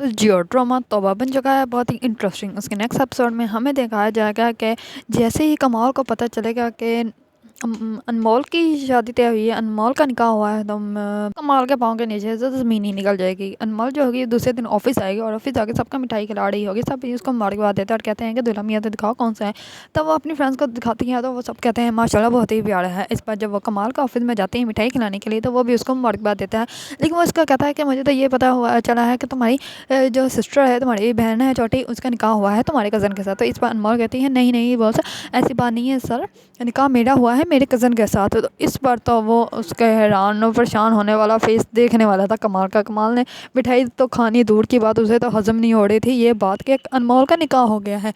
तो जियो ड्रामा तौबा बन चुका है बहुत ही इंटरेस्टिंग। उसके नेक्स्ट एपिसोड में हमें दिखाया जाएगा कि जैसे ही कमाल को पता चलेगा कि अनमोल की शादी तय हुई है, अनमोल का निकाह हुआ है, तो कमाल के पाँव के नीचे से ज़मीन ही निकल जाएगी। अनमोल जो होगी दूसरे दिन ऑफिस आएगी और ऑफिस आके सबका मिठाई खिला रही होगी। सब उसको मुबारकबाद देते हैं और कहते हैं कि दुल्हा मियाँ तो दिखाओ कौन सा है। तब वो अपनी फ्रेंड्स को दिखाती है तो वो सब कहते हैं माशाल्लाह बहुत ही प्यारा है। इस पर जब वो कमाल का ऑफिस में जाते हैं मिठाई खिलाने के लिए तो वो भी उसको मुबारकबाद देता है। लेकिन वो इसका कहता है कि मुझे तो ये पता हुआ चला है कि तुम्हारी जो सिस्टर है, तुम्हारी बहन है छोटी, उसका निकाह हुआ है तुम्हारे कज़न के साथ। तो इस पर अनमोल कहती है नहीं नहीं बॉस, ऐसी बात नहीं है सर, निकाह मेरा हुआ है मेरे कज़न के साथ। तो इस बार तो वो उसके हैरान और परेशान होने वाला फेस देखने वाला था कमाल का। कमाल ने मिठाई तो खानी दूर की बात, उसे तो हजम नहीं हो रही थी ये बात कि अनमोल का निकाह हो गया है।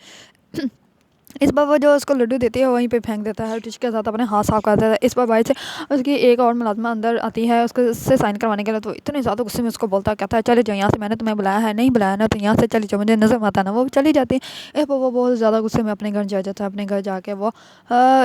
इस बार वो जो उसको लड्डू देती है वहीं पे फेंक देता है, टिच के साथ अपने हाथ साफ कर देता है। इस बार भाई से उसकी एक और मुलाजमा अंदर आती है उसको उससे साइन करवाने के लिए। तो इतने ज़्यादा गुस्से में उसको बोलता है, कहता है चले जाओ यहाँ से, मैंने तुम्हें बुलाया है, नहीं बुलाया ना तो यहाँ से चली जाओ, मुझे नजर मत आना। वो चली जाती है। इस पर वो बहुत ज़्यादा गुस्से में अपने घर जा जाता है। अपने घर जाके वो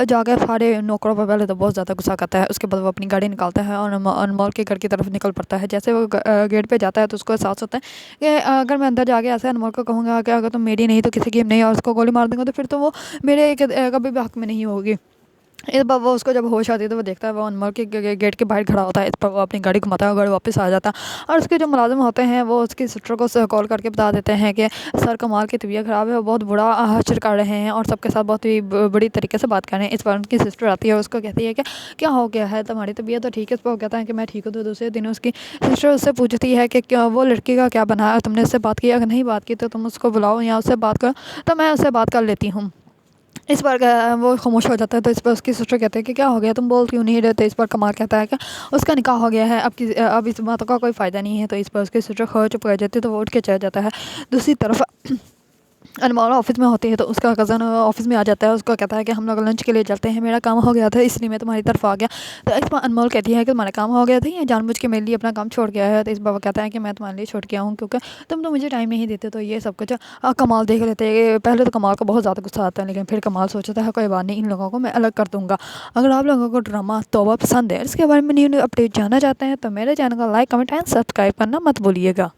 जाके सारे नौकरों पर पहले तो बहुत ज़्यादा गुस्सा करता है। उसके बाद वो अपनी गाड़ी निकालता है और अनमोल के घर की तरफ निकल पड़ता है। जैसे वो गेट पर जाता है तो उसको एहसास होता है कि अगर मैं अंदर जाके ऐसे अनमोल को कहूँगा कि अगर तुम मेरी नहीं तो किसी की नहीं और उसको गोली मार दूंगा तो फिर तो वो मेरे कभी भी हक में नहीं होगी। इस बार वो उसको जब होश आती है तो वो देखता है वो अनमोल के गेट के बाहर खड़ा होता है। इस पर वो अपनी गाड़ी घुमाता है, गाड़ी वापस आ जाता है और उसके जो मुलाजिम होते हैं वो उसकी सिस्टर को कॉल करके बता देते हैं कि सर कमाल की तबीयत ख़राब है, वो बहुत बुरा हश्र कर रहे हैं और सबके साथ बहुत ही बड़ी तरीके से बात कर रहे हैं। इस बार उनकी सिस्टर आती है, उसको कहती है कि क्या हो गया है, तुम्हारी तबीयत तो ठीक है। इस पर वो कहता है कि मैं ठीक हूँ। तो दूसरे दिन उसकी सिस्टर उससे पूछती है कि क्या वो लड़की का क्या बना है, तुमने उससे बात की, अगर नहीं बात की तो तुम उसको बुलाओ या उससे बात करो। तो मैं उससे बात कर लेती हूँ। इस बार वो खामोश हो जाता है। तो इस पर उसकी सिस्टर कहते हैं कि क्या हो गया, तुम बोल क्यों नहीं रहे। तो इस पर कमाल कहता है कि उसका निकाह हो गया है, अब इस बात का कोई फ़ायदा नहीं है। तो इस पर उसकी सिस्टर खो चुप कर जाती है तो वो उठ के चला जाता है। दूसरी तरफ अनमोल ऑफिस में होती है तो उसका कज़न ऑफिस में आ जाता है। उसको कहता है कि हम लोग लंच के लिए चलते हैं, मेरा काम हो गया था इसलिए मैं तुम्हारी तरफ आ गया। तो इस पर अनमोल कहती है कि तुम्हारा काम हो गया था या जानबूझ के मेरे लिए अपना काम छोड़ गया है। तो इस पर वो कहता है कि मैं तुम्हारे लिए छोड़ के आऊँ क्योंकि तुम तो मुझे टाइम नहीं देते। तो ये सब कुछ कमाल देख लेते हैं। पहले तो कमाल को बहुत ज़्यादा गुस्सा आता है लेकिन फिर कमाल सोचता है कोई बात नहीं, इन लोगों को मैं अलग कर दूंगा। अगर आप लोगों को ड्रामा तौबा पसंद है, इसके बारे में न्यू अपडेट जानना चाहते हैं तो मेरे चैनल को लाइक कमेंट एंड सब्सक्राइब करना मत भूलिएगा।